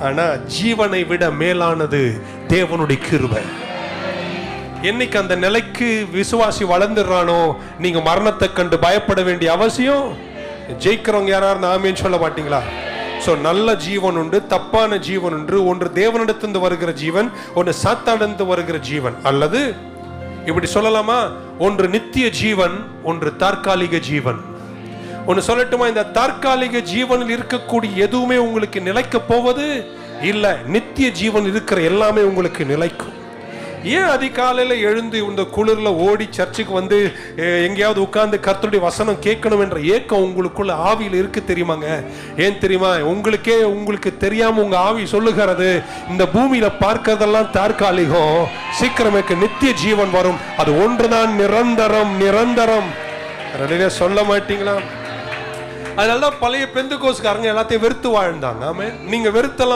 ஆனா ஜீவனை விட மேலானது தேவனுடைய கிருபை. என்னைக்கு அந்த நிலைக்கு விசுவாசி வளர்ந்துடுறானோ, நீங்க மரணத்தை கண்டு பயப்பட வேண்டிய அவசியம். ஜெயிக்கிறவங்க யாராவது ஆமேன்னு சொல்ல மாட்டீங்களா? சோ நல்ல ஜீவன் உண்டு, தப்பான ஜீவன் உண்டு. ஒன்று தேவனிடத்திலிருந்து வருகிற ஜீவன், ஒன்று சாத்தானிடமிருந்து வருகிற ஜீவன். அல்லது இப்படி சொல்லலாமா, ஒன்று நித்திய ஜீவன், ஒன்று தற்காலிக ஜீவன். ஒன்று சொல்லட்டுமா, இந்த தற்காலிக ஜீவனில் இருக்கக்கூடிய எதுவுமே உங்களுக்கு நிலைக்க போவது இல்ல. நித்திய ஜீவன் இருக்கிற எல்லாமே உங்களுக்கு நிலைக்கும். ஏன் அதிகாலையில எழுந்து இந்த குளிர்ல ஓடி சர்ச்சுக்கு வந்து எங்கேயாவது உட்கார்ந்து கர்த்தருடைய வசனம் கேட்கணும் என்ற ஏக்கம் உங்களுக்குள்ள ஆவியில் இருக்கு தெரியுமாங்க? ஏன் தெரியுமா? உங்களுக்கு தெரியாம உங்க ஆவி சொல்லுகிறது, இந்த பூமியில பார்க்கறதெல்லாம் தற்காலிகம், சீக்கிரமேக்கு நித்திய ஜீவன் வரும், அது ஒன்றுதான் நிரந்தரம். நிரந்தரம் சொல்ல மாட்டீங்களா? அதனாலதான் பழைய பெந்தெகோஸ்காரங்க எல்லாத்தையும் வெறுத்து வாழ்ந்தாங்க. ஆமென். நீங்க வெறுத்தலாம்